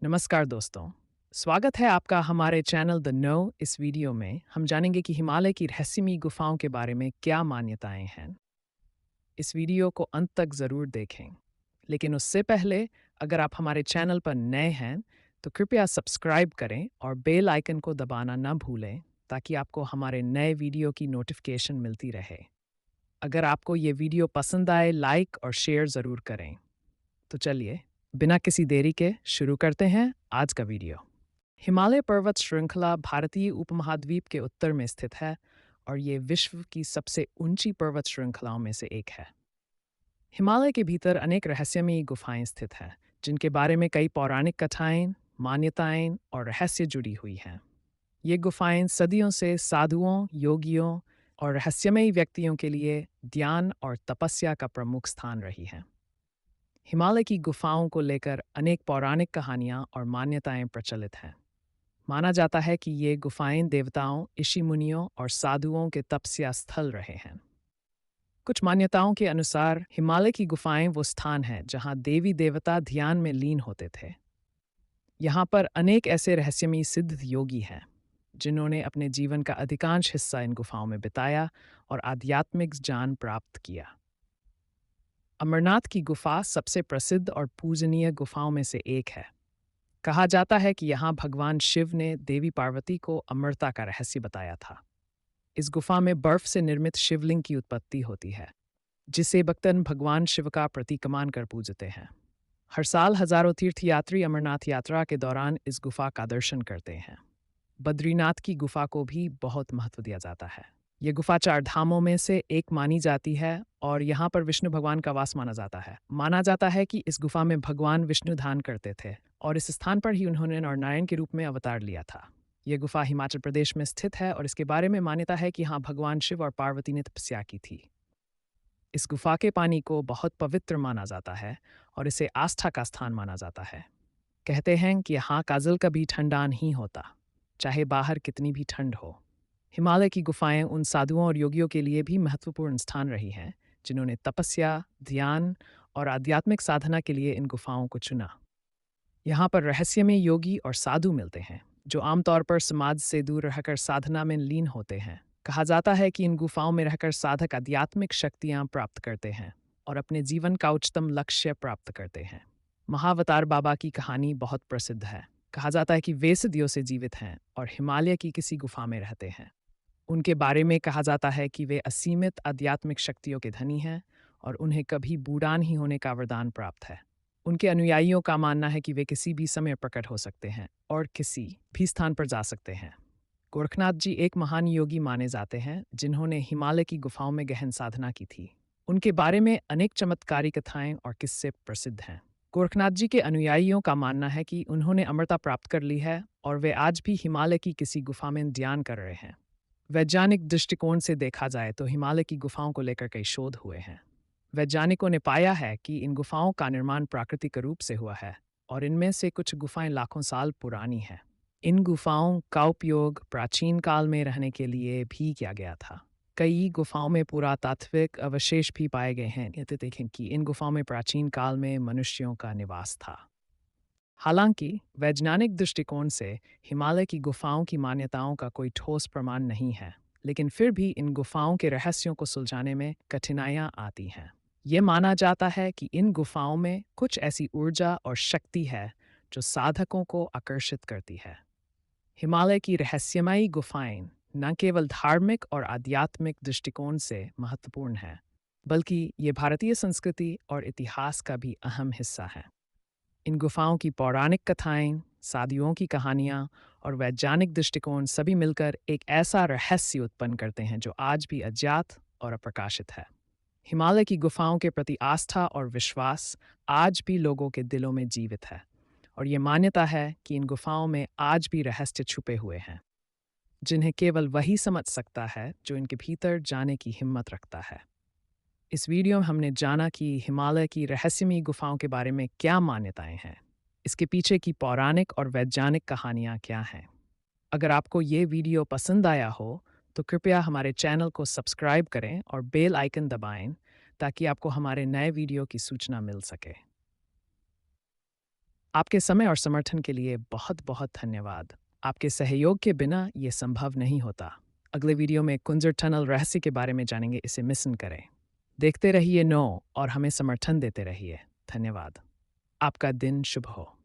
नमस्कार दोस्तों। स्वागत है आपका हमारे चैनल द नो। इस वीडियो में हम जानेंगे कि हिमालय की रहस्यमयी गुफाओं के बारे में क्या मान्यताएं हैं। इस वीडियो को अंत तक ज़रूर देखें। लेकिन उससे पहले, अगर आप हमारे चैनल पर नए हैं तो कृपया सब्सक्राइब करें और बेल आइकन को दबाना न भूलें ताकि आपको हमारे नए वीडियो की नोटिफिकेशन मिलती रहे। अगर आपको ये वीडियो पसंद आए, लाइक और शेयर ज़रूर करें। तो चलिए, बिना किसी देरी के शुरू करते हैं आज का वीडियो। हिमालय पर्वत श्रृंखला भारतीय उपमहाद्वीप के उत्तर में स्थित है और ये विश्व की सबसे ऊंची पर्वत श्रृंखलाओं में से एक है। हिमालय के भीतर अनेक रहस्यमयी गुफाएं स्थित हैं, जिनके बारे में कई पौराणिक कथाएं, मान्यताएं और रहस्य जुड़ी हुई हैं। ये गुफाएं सदियों से साधुओं, योगियों और रहस्यमयी व्यक्तियों के लिए ध्यान और तपस्या का प्रमुख स्थान रही हैं। हिमालय की गुफाओं को लेकर अनेक पौराणिक कहानियां और मान्यताएं प्रचलित हैं। माना जाता है कि ये गुफाएं देवताओं, ऋषि मुनियों और साधुओं के तपस्या स्थल रहे हैं। कुछ मान्यताओं के अनुसार हिमालय की गुफाएं वो स्थान हैं जहां देवी देवता ध्यान में लीन होते थे। यहाँ पर अनेक ऐसे रहस्यमयी सिद्ध योगी हैं जिन्होंने अपने जीवन का अधिकांश हिस्सा इन गुफाओं में बिताया और आध्यात्मिक ज्ञान प्राप्त किया। अमरनाथ की गुफा सबसे प्रसिद्ध और पूजनीय गुफाओं में से एक है। कहा जाता है कि यहाँ भगवान शिव ने देवी पार्वती को अमरता का रहस्य बताया था। इस गुफा में बर्फ से निर्मित शिवलिंग की उत्पत्ति होती है, जिसे भक्तन भगवान शिव का प्रतीक मानकर पूजते हैं। हर साल हजारों तीर्थयात्री अमरनाथ यात्रा के दौरान इस गुफा का दर्शन करते हैं। बद्रीनाथ की गुफा को भी बहुत महत्व दिया जाता है। ये गुफा 4 धामों में से एक मानी जाती है और यहाँ पर विष्णु भगवान का वास माना जाता है। माना जाता है कि इस गुफा में भगवान विष्णु ध्यान करते थे और इस स्थान पर ही उन्होंने नरनारायण के रूप में अवतार लिया था। ये गुफा हिमाचल प्रदेश में स्थित है और इसके बारे में मान्यता है कि यहाँ भगवान शिव और पार्वती ने तपस्या की थी। इस गुफा के पानी को बहुत पवित्र माना जाता है और इसे आस्था का स्थान माना जाता है। कहते हैं कि यहाँ का जल कभी ठंडा नहीं होता, चाहे बाहर कितनी भी ठंड हो। हिमालय की गुफाएं उन साधुओं और योगियों के लिए भी महत्वपूर्ण स्थान रही हैं जिन्होंने तपस्या, ध्यान और आध्यात्मिक साधना के लिए इन गुफाओं को चुना। यहाँ पर रहस्यमय योगी और साधु मिलते हैं जो आमतौर पर समाज से दूर रहकर साधना में लीन होते हैं। कहा जाता है कि इन गुफाओं में रहकर साधक आध्यात्मिक शक्तियाँ प्राप्त करते हैं और अपने जीवन का उच्चतम लक्ष्य प्राप्त करते हैं। महावतार बाबा की कहानी बहुत प्रसिद्ध है। कहा जाता है कि वे सदियों से जीवित हैं और हिमालय की किसी गुफा में रहते हैं। उनके बारे में कहा जाता है कि वे असीमित आध्यात्मिक शक्तियों के धनी हैं और उन्हें कभी बूढ़ा नहीं होने का वरदान प्राप्त है। उनके अनुयायियों का मानना है कि वे किसी भी समय प्रकट हो सकते हैं और किसी भी स्थान पर जा सकते हैं। गोरखनाथ जी एक महान योगी माने जाते हैं जिन्होंने हिमालय की गुफाओं में गहन साधना की थी। उनके बारे में अनेक चमत्कारी कथाएं और किस्से प्रसिद्ध हैं। गोरखनाथ जी के अनुयायियों का मानना है कि उन्होंने अमरता प्राप्त कर ली है और वे आज भी हिमालय की किसी गुफा में ध्यान कर रहे हैं। वैज्ञानिक दृष्टिकोण से देखा जाए तो हिमालय की गुफाओं को लेकर कई शोध हुए हैं। वैज्ञानिकों ने पाया है कि इन गुफाओं का निर्माण प्राकृतिक रूप से हुआ है और इनमें से कुछ गुफाएं लाखों साल पुरानी हैं। इन गुफाओं का उपयोग प्राचीन काल में रहने के लिए भी किया गया था। कई गुफाओं में पुरातात्विक अवशेष भी पाए गए हैं। ये तो देखें कि इन गुफाओं में प्राचीन काल में मनुष्यों का निवास था। हालांकि वैज्ञानिक दृष्टिकोण से हिमालय की गुफाओं की मान्यताओं का कोई ठोस प्रमाण नहीं है, लेकिन फिर भी इन गुफाओं के रहस्यों को सुलझाने में कठिनाइयां आती हैं। ये माना जाता है कि इन गुफाओं में कुछ ऐसी ऊर्जा और शक्ति है जो साधकों को आकर्षित करती है। हिमालय की रहस्यमयी गुफाएं न केवल धार्मिक और आध्यात्मिक दृष्टिकोण से महत्वपूर्ण हैं, बल्कि ये भारतीय संस्कृति और इतिहास का भी अहम हिस्सा हैं। इन गुफाओं की पौराणिक कथाएं, साधुओं की कहानियां और वैज्ञानिक दृष्टिकोण सभी मिलकर एक ऐसा रहस्य उत्पन्न करते हैं जो आज भी अज्ञात और अप्रकाशित है। हिमालय की गुफाओं के प्रति आस्था और विश्वास आज भी लोगों के दिलों में जीवित है और ये मान्यता है कि इन गुफाओं में आज भी रहस्य छुपे हुए हैं, जिन्हें केवल वही समझ सकता है जो इनके भीतर जाने की हिम्मत रखता है। इस वीडियो में हमने जाना कि हिमालय की रहस्यमयी गुफाओं के बारे में क्या मान्यताएं हैं, इसके पीछे की पौराणिक और वैज्ञानिक कहानियां क्या हैं। अगर आपको ये वीडियो पसंद आया हो तो कृपया हमारे चैनल को सब्सक्राइब करें और बेल आइकन दबाएं ताकि आपको हमारे नए वीडियो की सूचना मिल सके। आपके समय और समर्थन के लिए बहुत बहुत धन्यवाद। आपके सहयोग के बिना ये संभव नहीं होता। अगले वीडियो में कुंजर टनल रहस्य के बारे में जानेंगे, इसे मिस न करें। देखते रहिए नो और हमें समर्थन देते रहिए। धन्यवाद। आपका दिन शुभ हो।